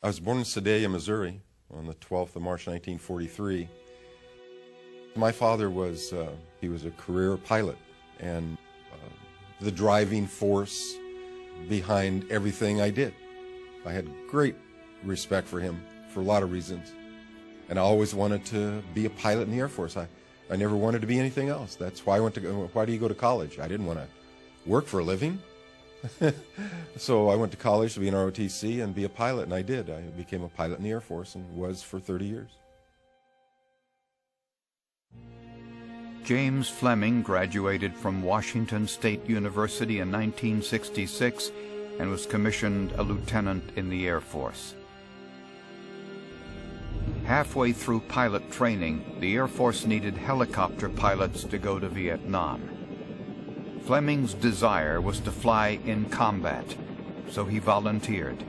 I was born in Sedalia, Missouri on the 12th of March, 1943. My father was, he was a career pilot and the driving force behind everything I did. I had great respect for him for a lot of reasons. And I always wanted to be a pilot in the Air Force. I never wanted to be anything else. That's why why do you go to college? I didn't want to work for a living. So I went to college to be an ROTC and be a pilot, and I did. I became a pilot in the Air Force and was for 30 years. James Fleming graduated from Washington State University in 1966 and was commissioned a lieutenant in the Air Force. Halfway through pilot training, the Air Force needed helicopter pilots to go to Vietnam. Fleming's desire was to fly in combat, so he volunteered.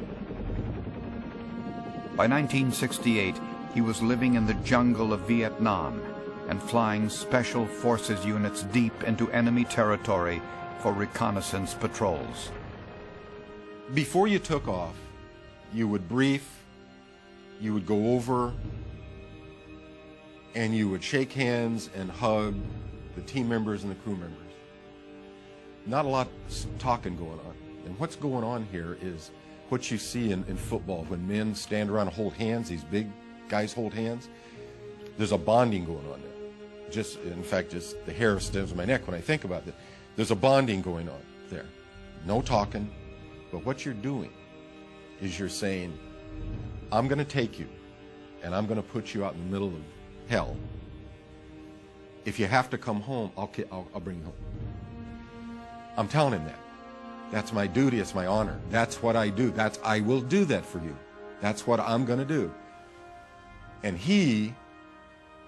By 1968, he was living in the jungle of Vietnam and flying Special Forces units deep into enemy territory for reconnaissance patrols. Before you took off, you would brief, you would go over, and you would shake hands and hug the team members and the crew members. Not a lot of talking going on. And what's going on here is what you see in football when men stand around and hold hands, these big guys hold hands. There's a bonding going on there. In fact, just the hair stands on my neck when I think about it. There's a bonding going on there. No talking, but what you're doing is you're saying, I'm going to take you and I'm going to put you out in the middle of hell. If you have to come home, I'll bring you home. I'm telling him that. That's my duty, it's my honor. That's what I do. I will do that for you. That's what I'm going to do. And he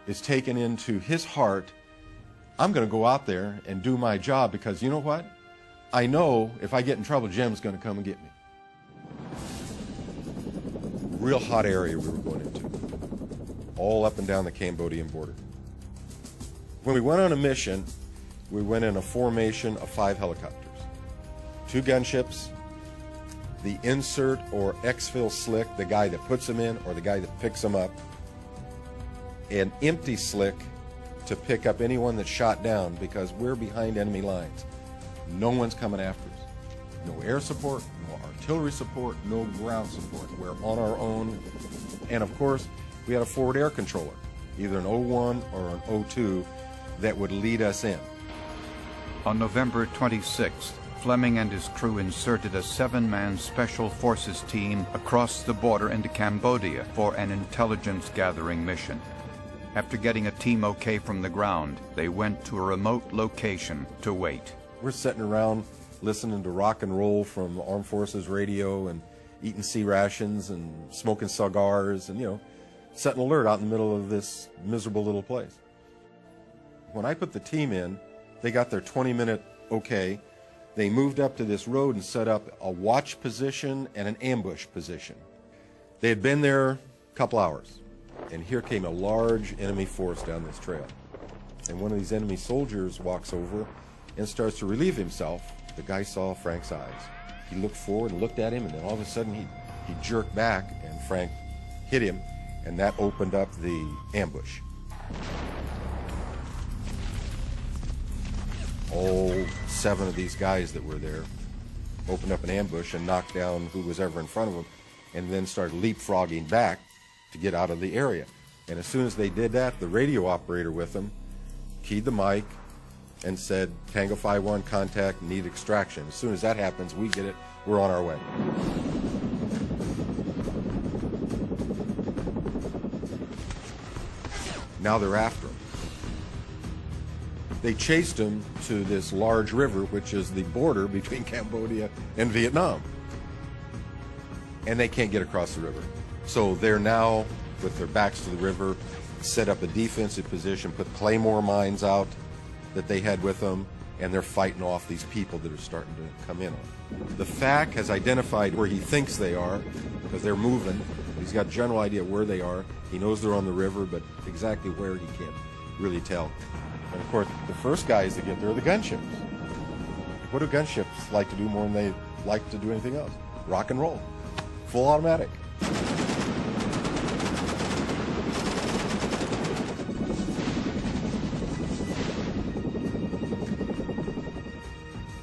is taken into his heart, I'm going to go out there and do my job because you know what? I know if I get in trouble, Jim's going to come and get me. Real hot area we were going into, all up and down the Cambodian border. When we went on a mission, we went in a formation of 5 helicopters, 2 gunships, the insert or exfil slick, the guy that puts them in or the guy that picks them up, an empty slick to pick up anyone that's shot down because we're behind enemy lines. No one's coming after us. No air support, no artillery support, no ground support. We're on our own. And of course, we had a forward air controller, either an O1 or an O2, that would lead us in. On November 26th, Fleming and his crew inserted a 7-man Special Forces team across the border into Cambodia for an intelligence-gathering mission. After getting a team okay from the ground, they went to a remote location to wait. We're sitting around listening to rock and roll from the Armed Forces radio and eating sea rations and smoking cigars and, you know, setting alert out in the middle of this miserable little place. When I put the team in, they got their 20-minute okay. They moved up to this road and set up a watch position and an ambush position. They had been there a couple hours, and here came a large enemy force down this trail. And one of these enemy soldiers walks over and starts to relieve himself. The guy saw Frank's eyes. He looked forward and looked at him, and then all of a sudden he jerked back, and Frank hit him, and that opened up the ambush. All 7 of these guys that were there opened up an ambush and knocked down who was ever in front of them, and then started leapfrogging back to get out of the area. And as soon as they did that, the radio operator with them keyed the mic and said, Tango 5-1, contact, need extraction. As soon as that happens, we get it, we're on our way. Now they're after him. They chased him to this large river, which is the border between Cambodia and Vietnam. And they can't get across the river. So they're now, with their backs to the river, set up a defensive position, put claymore mines out that they had with them, and they're fighting off these people that are starting to come in on. The FAC has identified where he thinks they are, because they're moving. He's got a general idea where they are. He knows they're on the river, but exactly where he can't really tell. And of course, the first guys that get there are the gunships. What do gunships like to do more than they like to do anything else? Rock and roll. Full automatic.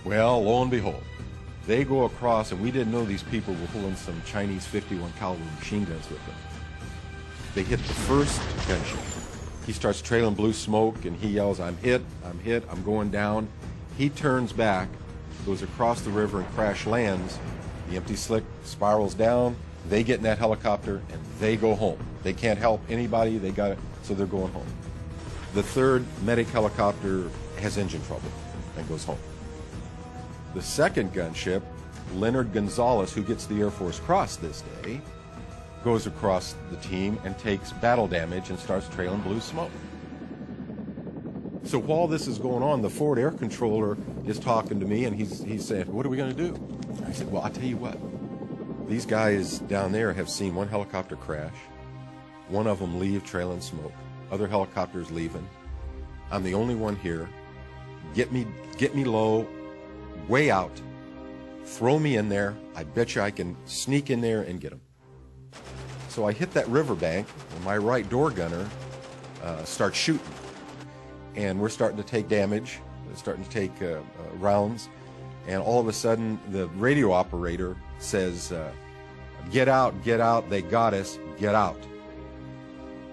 Well, lo and behold, they go across, and we didn't know these people were pulling some Chinese 51 caliber machine guns with them. They hit the first gunship. He starts trailing blue smoke, and he yells, I'm hit, I'm going down. He turns back, goes across the river and crash lands. The empty slick spirals down. They get in that helicopter, and they go home. They can't help anybody. They got it, so they're going home. The third medic helicopter has engine trouble and goes home. The second gunship, Leonard Gonzalez, who gets the Air Force Cross this day, goes across the team and takes battle damage and starts trailing blue smoke. So while this is going on, the forward air controller is talking to me, and he's saying, what are we going to do? I said, well, I'll tell you what. These guys down there have seen one helicopter crash, one of them leave trailing smoke, other helicopters leaving. I'm the only one here. Get me low, way out, throw me in there. I bet you I can sneak in there and get them. So I hit that riverbank, and my right door gunner starts shooting. And we're starting to take damage, we're starting to take rounds, and all of a sudden the radio operator says, get out, they got us, get out.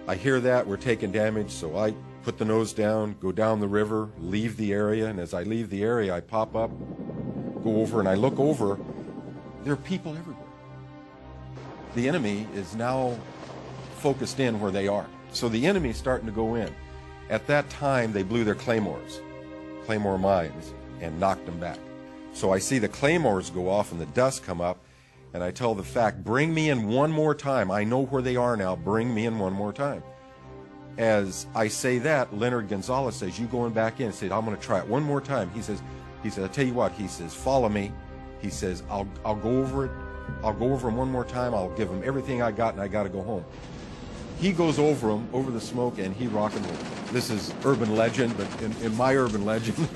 I hear that, we're taking damage, so I put the nose down, go down the river, leave the area, and as I leave the area, I pop up, go over, and I look over. There are people everywhere. The enemy is now focused in where they are. So the enemy's starting to go in. At that time, they blew their claymore mines, and knocked them back. So I see the claymores go off and the dust come up, and I tell the FAC, bring me in one more time. I know where they are now. Bring me in one more time. As I say that, Leonard Gonzalez says, you going back in? He said, I'm going to try it one more time. He says, I'll tell you what. He says, follow me. He says, I'll go over it. I'll go over them one more time. I'll give them everything I got, and I got to go home. He goes over them, over the smoke, and he rock and roll. This is urban legend, but in my urban legend,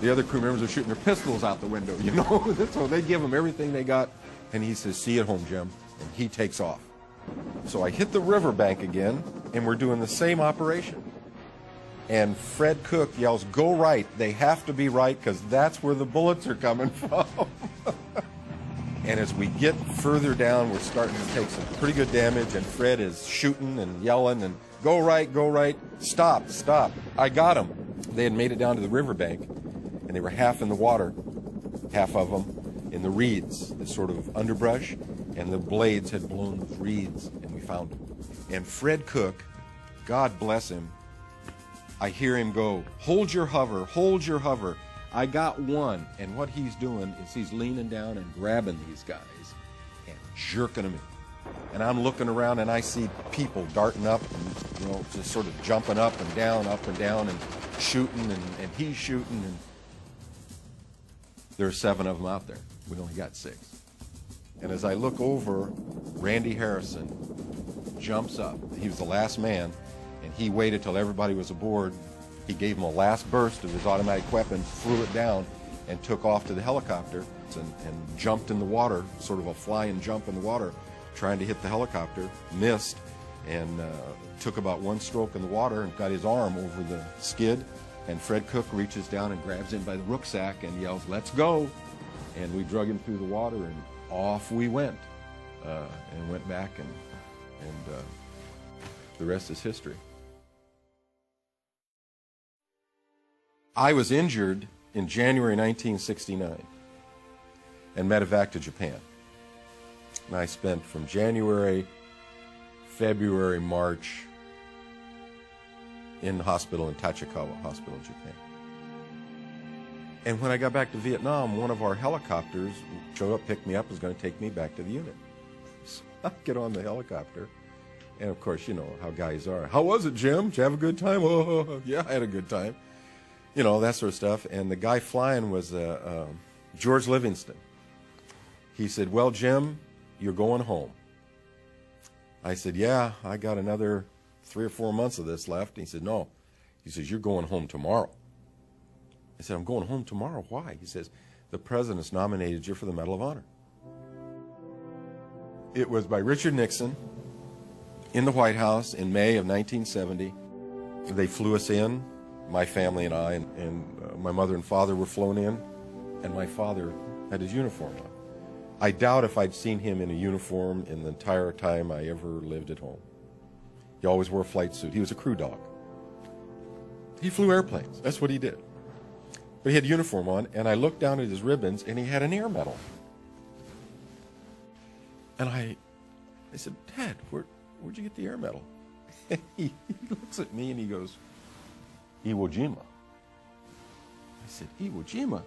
the other crew members are shooting their pistols out the window, you know? So they give him everything they got, and he says, see you at home, Jim, and he takes off. So I hit the riverbank again, and we're doing the same operation. And Fred Cook yells, go right. They have to be right, because that's where the bullets are coming from. And as we get further down, we're starting to take some pretty good damage, and Fred is shooting and yelling and go right, stop, stop. I got them. They had made it down to the riverbank, and they were half in the water, half of them in the reeds, the sort of underbrush, and the blades had blown the reeds, and we found them. And Fred Cook, God bless him, I hear him go, hold your hover, hold your hover. I got one, and what he's doing is he's leaning down and grabbing these guys and jerking them in. And I'm looking around, and I see people darting up and, you know, just sort of jumping up and down, and shooting, and he's shooting. And there are 7 of them out there. We only got 6. And as I look over, Randy Harrison jumps up. He was the last man, and he waited till everybody was aboard. He gave him a last burst of his automatic weapon, threw it down, and took off to the helicopter and jumped in the water, sort of a flying jump in the water, trying to hit the helicopter, missed, and took about 1 stroke in the water and got his arm over the skid. And Fred Cook reaches down and grabs him by the rucksack and yells, let's go. And we drug him through the water, and off we went, and went back, and the rest is history. I was injured in January 1969 and medevaced to Japan. And I spent from January, February, March in the hospital in Tachikawa Hospital in Japan. And when I got back to Vietnam, one of our helicopters showed up, picked me up, was going to take me back to the unit. So I get on the helicopter, and of course, you know how guys are. How was it, Jim? Did you have a good time? Oh, yeah, I had a good time. You know, that sort of stuff. And the guy flying was George Livingston. He said, well, Jim, you're going home. I said, yeah, I got another 3 or 4 months of this left. And he said, no. He says, you're going home tomorrow. I said, I'm going home tomorrow. Why? He says, the president's nominated you for the Medal of Honor. It was by Richard Nixon in the White House in May of 1970. They flew us in, my family and I, and my mother and father were flown in, and my father had his uniform on. I doubt if I'd seen him in a uniform in the entire time I ever lived at home. He always wore a flight suit. He was a crew dog. He flew airplanes. That's what he did. But he had a uniform on, and I looked down at his ribbons, and he had an air medal. And I said, Dad, where'd you get the air medal? He looks at me and he goes, Iwo Jima. I said, Iwo Jima?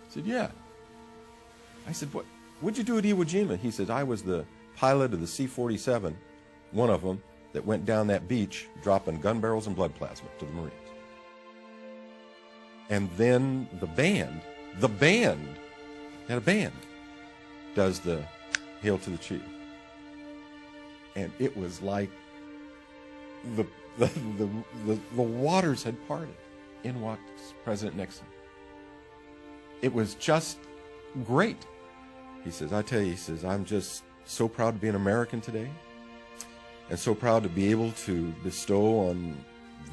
He said, yeah. I said, what'd you do at Iwo Jima? He said, I was the pilot of the C-47, one of them, that went down that beach dropping gun barrels and blood plasma to the Marines. And then the band, had a band, does the Hail to the Chief. And it was like the waters had parted. In walked President Nixon. It was just great. He says, I tell you, he says, I'm just so proud to be an American today, and so proud to be able to bestow on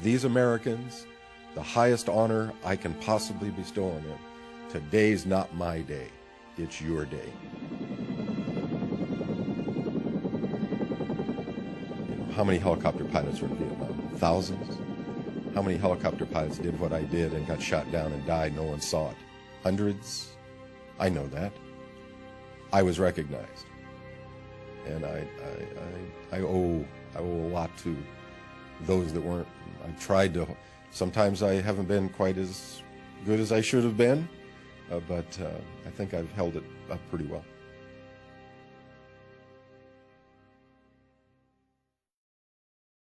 these Americans the highest honor I can possibly bestow on them. Today's not my day, it's your day. How many helicopter pilots were in Vietnam? Thousands. How many helicopter pilots did what I did and got shot down and died? No one saw it. Hundreds. I know that. I was recognized, and I owe a lot to those that weren't. I tried to. Sometimes I haven't been quite as good as I should have been, but I think I've held it up pretty well.